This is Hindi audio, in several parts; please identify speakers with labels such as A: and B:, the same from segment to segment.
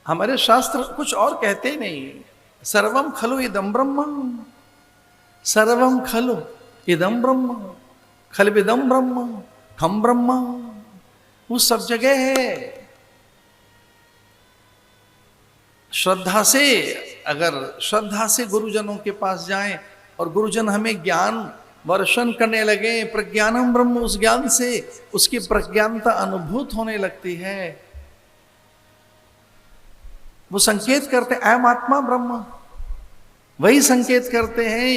A: हमारे शास्त्र कुछ और कहते ही नहीं। सर्वम खलु इदम ब्रह्म, सर्वम खलु इदम ब्रह्म, खलविदम ब्रह्म, खम ब्रह्म, वो सब जगह है। श्रद्धा से, अगर श्रद्धा से गुरुजनों के पास जाएं और गुरुजन हमें ज्ञान वर्षण करने लगे, प्रज्ञानम ब्रह्म, उस ज्ञान से उसकी प्रज्ञानता अनुभूत होने लगती है। वो संकेत करते अहम आत्मा ब्रह्म, वही संकेत करते हैं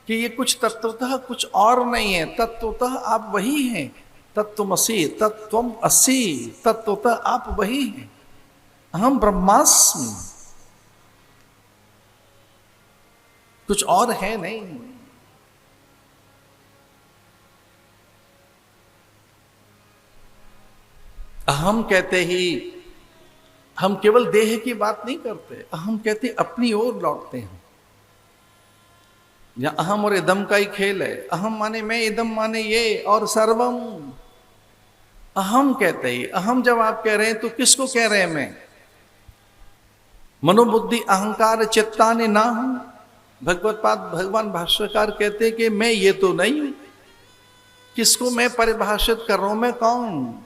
A: कि ये कुछ तत्वतः कुछ और नहीं है, तत्वतः आप वही हैं। तत्वमसि, तत्वम असि, तत्वतः आप वही हैं। अहम ब्रह्मास्मि, कुछ और है नहीं। अहम कहते ही हम केवल देह की बात नहीं करते, अहम कहते अपनी ओर लौटते हैं। या अहम और इदम का ही खेल है। अहम माने मैं, इदम माने ये, और सर्वम। अहम कहते ही, अहम जब आप कह रहे हैं तो किसको कह रहे हैं? मैं मनोबुद्धि अहंकार चित्तानि ना हूं। भगवान भाष्यकार कहते हैं कि मैं ये तो नहीं हूं। किसको मैं परिभाषित कर रहा हूं? मैं कौन?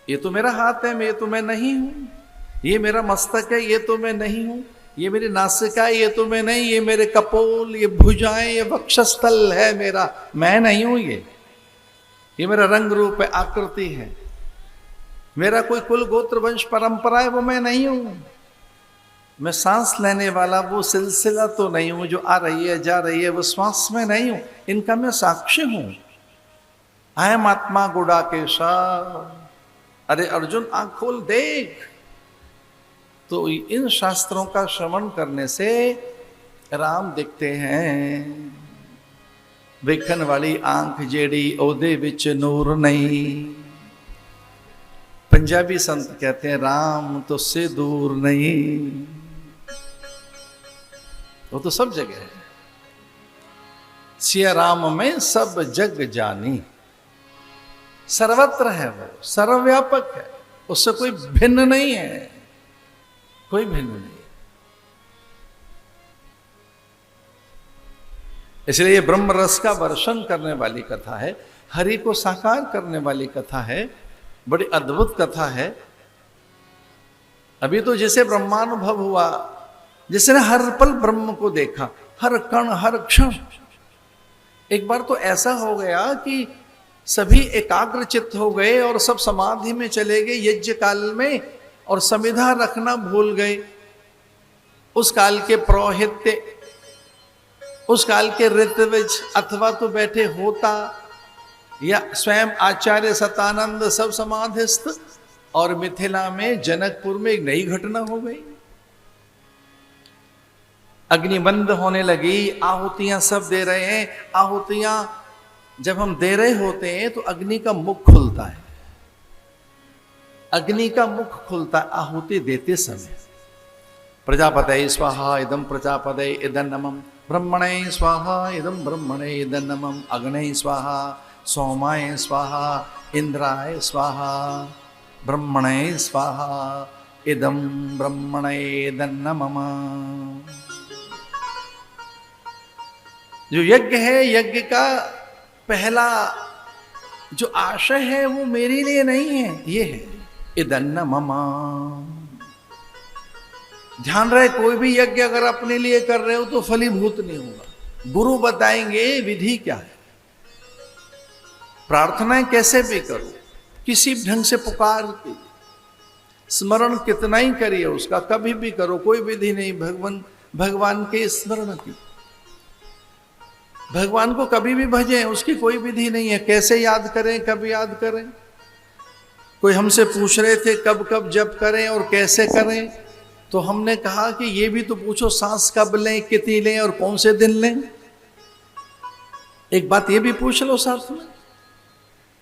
A: ये तो मेरा हाथ है, ये तो मैं नहीं हूं। ये मेरा मस्तक है, ये तो मैं नहीं हूं। ये मेरी नासिका है, ये तो मैं नहीं। ये मेरे कपोल, ये भुजाएं, ये वक्षस्थल है मेरा, मैं नहीं हूं। ये मेरा रंग रूप है, आकृति है। मेरा कोई कुल गोत्र वंश परंपरा है, वो मैं नहीं हूं। मैं सांस लेने वाला वो सिलसिला तो नहीं हूं जो आ रही है जा रही है, वो श्वास में नहीं हूं। इनका मैं साक्षी हूं। अहम आत्मा गुडाकेशा। अरे अर्जुन, आंख खोल देख। तो इन शास्त्रों का श्रवण करने से राम दिखते हैं। वेखन वाली आंख जेड़ी ओदे विच नूर नहीं। पंजाबी संत कहते हैं राम तो से दूर नहीं। वो तो सब जगह है। सिया राम में सब जग जानी। सर्वत्र है, वो सर्वव्यापक है, उससे कोई भिन्न नहीं है, कोई भिन्न नहीं। इसलिए ये ब्रह्म रस का वर्षण करने वाली कथा है, हरि को साकार करने वाली कथा है, बड़ी अद्भुत कथा है। अभी तो जिसे ब्रह्मानुभव हुआ, जिसने हर पल ब्रह्म को देखा, हर कण हर क्षण। एक बार तो ऐसा हो गया कि सभी एकाग्र चित्त हो गए और सब समाधि में चले गए यज्ञ काल में, और संविधा रखना भूल गए। उस काल के पुरोहित, उस काल के ऋत्विज, अथवा तो बैठे होता या स्वयं आचार्य सतानंद, सब समाधिस्थ। और मिथिला में जनकपुर में एक नई घटना हो गई। अग्नि बंद होने लगी, आहुतियां सब दे रहे हैं। आहुतियां जब हम दे रहे होते हैं तो अग्नि का मुख खुलता है। अग्नि का मुख खुलता है आहुति देते समय। प्रजापतये स्वाहा इदं प्रजापतये इदं नमः, ब्रह्मणे स्वाहा इदं ब्रह्मणे इदं नमः, अग्ने स्वाहा, सोमाय स्वाहा, इंद्राय स्वाहा, ब्रह्मणे स्वाहा इदं ब्रह्मणे इदं नमः। जो यज्ञ है, यज्ञ का पहला जो आशय है वो मेरे लिए नहीं है, ये है इदं नमः। ध्यान रहे, कोई भी यज्ञ अगर अपने लिए कर रहे हो तो फलीभूत नहीं होगा। गुरु बताएंगे विधि क्या है। प्रार्थनाएं कैसे भी करो, किसी ढंग से पुकार के स्मरण कितना ही करिए उसका, कभी भी करो, कोई विधि नहीं भगवान के स्मरण की। भगवान को कभी भी भजें, उसकी कोई विधि नहीं है। कैसे याद करें, कब याद करें। कोई हमसे पूछ रहे थे कब कब जप करें और कैसे करें, तो हमने कहा कि ये भी तो पूछो, सांस कब लें, कितनी लें और कौन से दिन लें। एक बात ये भी पूछ लो साथ में,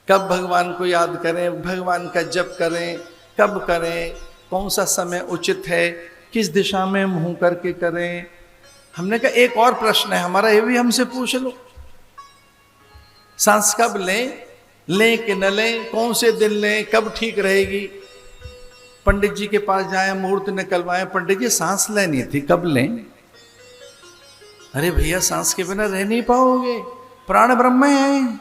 A: कब भगवान को याद करें, भगवान का जप करें, कब करें, कौन सा समय उचित है, किस दिशा में मुंह करके करें। हमने कहा एक और प्रश्न है हमारा, ये भी हमसे पूछ लो, सांस कब लें कि न लें, कौन से दिन लें, कब ठीक रहेगी। पंडित जी के पास जाए, मुहूर्त निकलवाए, पंडित जी सांस लेनी थी, कब लें? अरे भैया सांस के बिना रह नहीं पाओगे, प्राण ब्रह्म है।